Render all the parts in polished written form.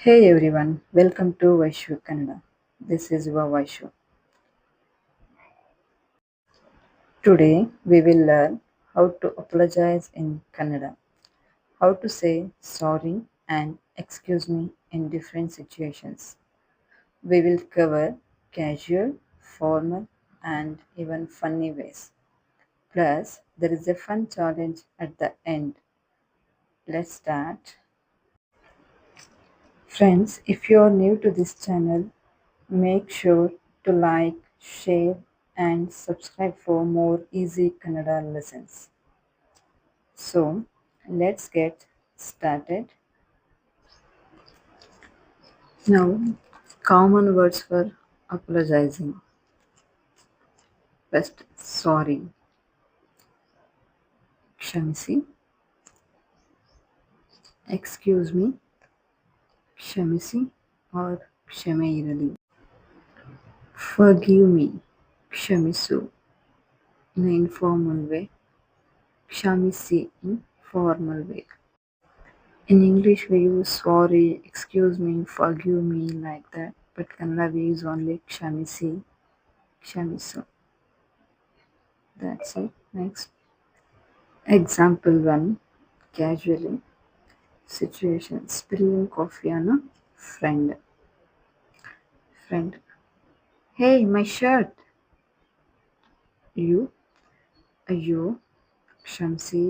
Hey everyone, welcome to Vaishu Kannada. This is your Vaishu. Today we will learn how to apologize in Kannada, how to say sorry and excuse me in different situations. We will cover casual, formal, and even funny ways. Plus, there is a fun challenge at the end. Let's start. Friends, if you are new to this channel, make sure to like, share, and subscribe for more easy Kannada lessons. So, let's get started. Now, common words for apologizing. First, sorry, ಕ್ಷಮಿಸಿ, excuse me, ಕ್ಷಮಿಸಿ or ಕ್ಷಮೆ ಇರಲಿ. Forgive me, ಕ್ಷಮಿಸು in an informal way, ಕ್ಷಮಿಸಿ in formal way. In English, we use sorry, excuse me, forgive me like that, but Kannada we use only kshamisi, ksamisu. That's it. Next. Example 1. Casually. Situation. Spilling coffee on a friend. Friend. Hey, my shirt. You. You. Kshamsi.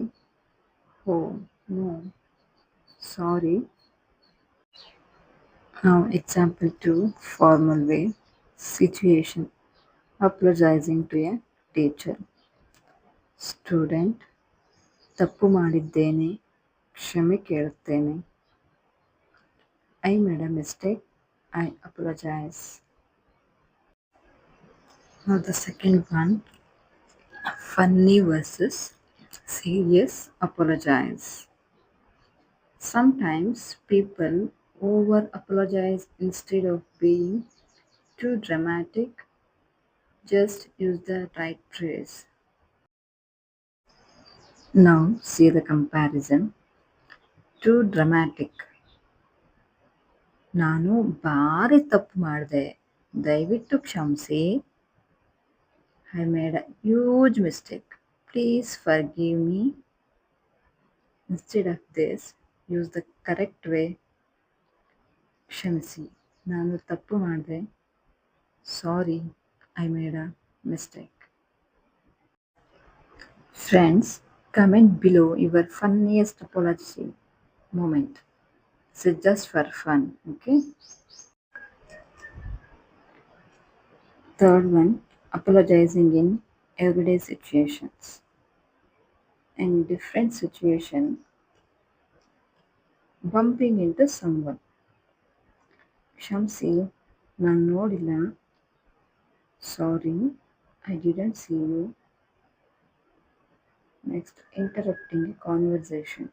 Oh, no. Sorry. Now, example 2. Formal way. Situation. Apologizing to a teacher. Student ತಪ್ಪು ಮಾಡಿದ್ದೇನೆ ಕ್ಷಮೆ ಕೇಳುತ್ತೇನೆ I made a mistake I apologise Now the second one, funny versus serious apologize. Sometimes people over apologize instead of being too dramatic. Just use the right phrase. Now see the comparison. Too dramatic. ನಾನು ಭಾರಿ ತಪ್ಪು ಮಾಡಿದೆ ದಯವಿಟ್ಟು ಕ್ಷಮಿಸಿ I made a huge mistake. Please forgive me. Instead of this, use the correct way. ಕ್ಷಮಿಸಿ ನಾನು ತಪ್ಪು ಮಾಡಿದೆ Sorry, I made a mistake. Friends, comment below your funniest apology moment. This is just for fun, okay? Third one, apologizing in everyday situations. In different situation, bumping into someone. ಕ್ಷಮಿಸಿ ನಾನು ನೋಡಿಲ್ಲ Sorry, I didn't see you. Next, interrupting a conversation.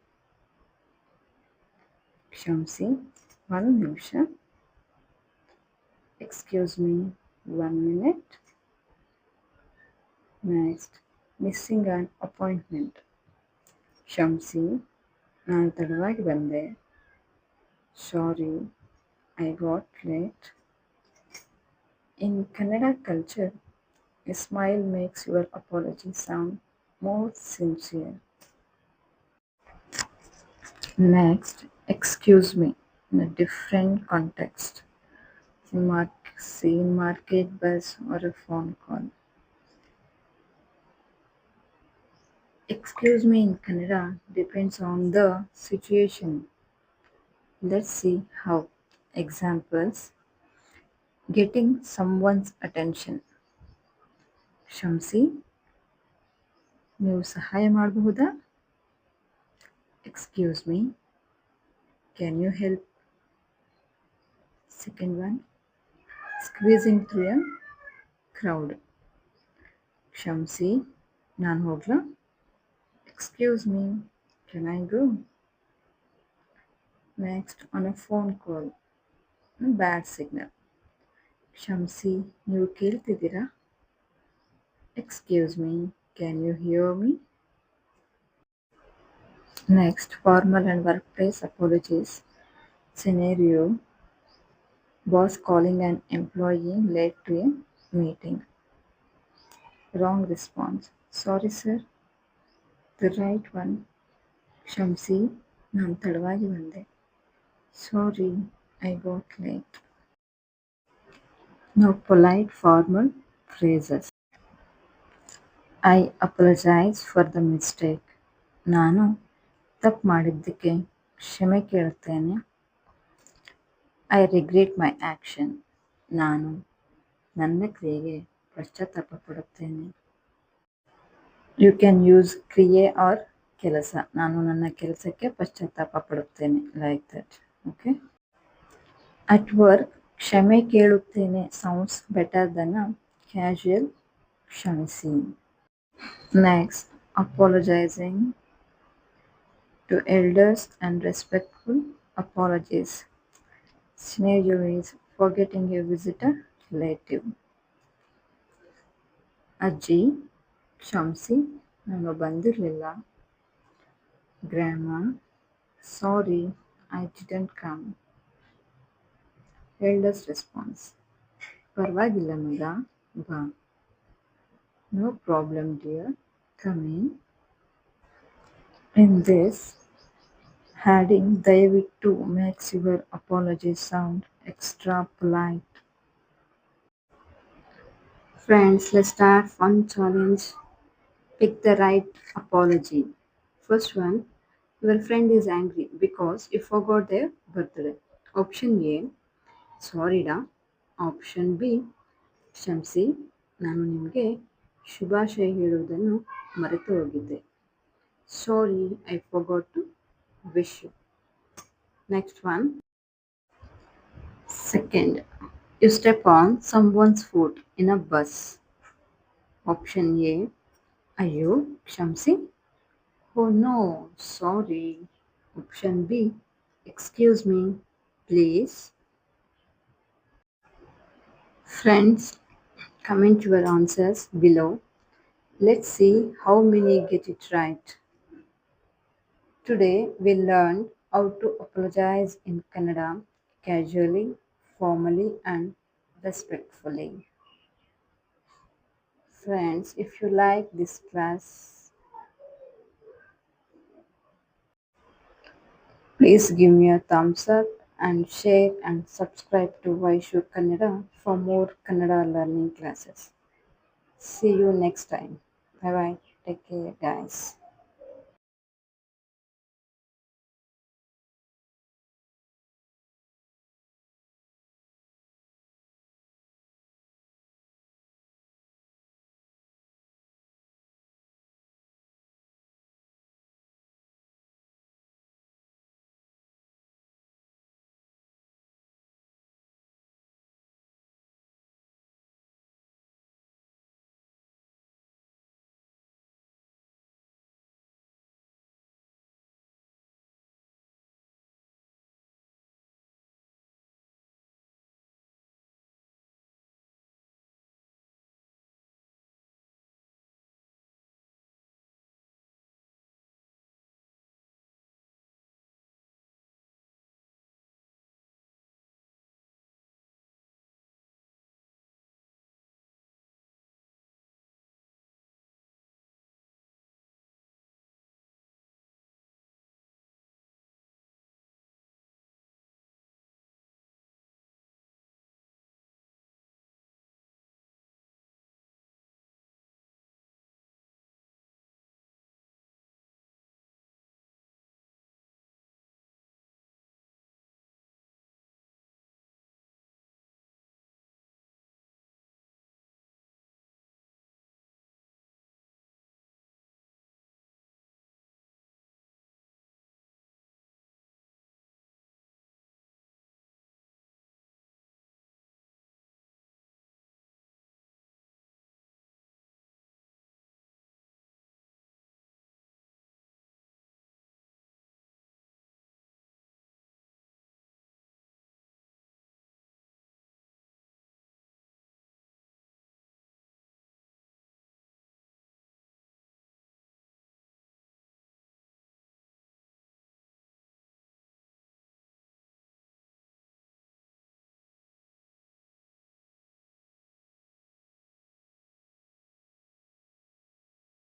ಕ್ಷಮಿಸಿ ಒಂದು ನಿಮಿಷ Excuse me, 1 minute. Next, missing an appointment. ಕ್ಷಮಿಸಿ ನಾನು ತಡವಾಗಿ ಬಂದೆ Sorry, I got late. In Kannada culture, a smile makes your apology sound more sincere. Next, excuse me in a different context. In market, bus, or a phone call. Excuse me in Kannada depends on the situation. Let's see how. Examples. Getting someone's attention. ಕ್ಷಮಿಸಿ ನೀವು ಸಹಾಯ ಮಾಡಬಹುದಾ Excuse me, can you help? Second one, squeezing through a crowd. ಕ್ಷಮಿಸಿ ನಾನು ಹೋಗ್ಲಾ Excuse me, can I go? Next, on a phone call, bad signal. ಕ್ಷಮಿಸಿ ನೀವು ಕೇಳ್ತಿದ್ದೀರಾ Excuse me, can you hear me? Next, formal and workplace apologies. Scenario, Boss calling an employee late to a meeting. Wrong response. Sorry sir. The right one. ಕ್ಷಮಿಸಿ ನಾನು ತಡವಾಗಿ ಬಂದೆ. Sorry, I got late. Now polite formal phrases. I apologize for the mistake. ನಾನು ತಪ್ಪು ಮಾಡಿದ್ದಕ್ಕೆ ಕ್ಷಮೆ ಕೇಳುತ್ತೇನೆ. I regret my action. ನಾನು ನನ್ನ ಕ್ರಿಯೆಗೆ ಪಶ್ಚಾತ್ತಾಪ ಪಡುತ್ತೇನೆ. You can use ಕ್ರಿಯೆ or ಕೆಲಸ. ನಾನು ನನ್ನ ಕೆಲಸಕ್ಕೆ ಪಶ್ಚಾತ್ತಾಪ ಪಡುತ್ತೇನೆ. Like that. Okay. At work, ಕ್ಷಮೆ ಕೇಳುತ್ತೇನೆ sounds better than a casual ಕ್ಷಮಿಸಿ. Next, apologizing to elders and respectful apologies. Scenario is forgetting a visitor relative. ಅಜ್ಜಿ ಕ್ಷಮಿಸಿ ನಾನು ಬಂದಿರಲಿಲ್ಲ. Grandma, sorry, I didn't come. Elders response. ಪರವಾಗಿಲ್ಲ ಮಗ, ಬಾ. No problem dear, come in. In this, adding ದಯವಿಟ್ಟು makes your apology sound extra polite. Friends, let's start fun challenge. Pick the right apology. First one, your friend is angry because you forgot their birthday. Option A, sorry da. Option B, ಕ್ಷಮಿಸಿ ನಾನು ನಿಮಗೆ ಶುಭಾಶಯ ಹೇಳುವುದನ್ನು ಮರೆತು ಹೋಗಿದ್ದೆ. Sorry, I forgot to wish you. Next one. Second, you step on someone's foot in a bus. Option A, ಅಯ್ಯೋ ಕ್ಷಮಿಸಿ. Oh no, sorry. Option B, excuse me, please. Friends, comment your answers below. Let's see how many get it right. Today we learned how to apologize in Kannada casually, formally, and respectfully. Friends, if you like this class, please give me a thumbs up and share and subscribe to Vaishu Kannada for more Kannada learning classes. See you next time. Bye bye. Take care, guys.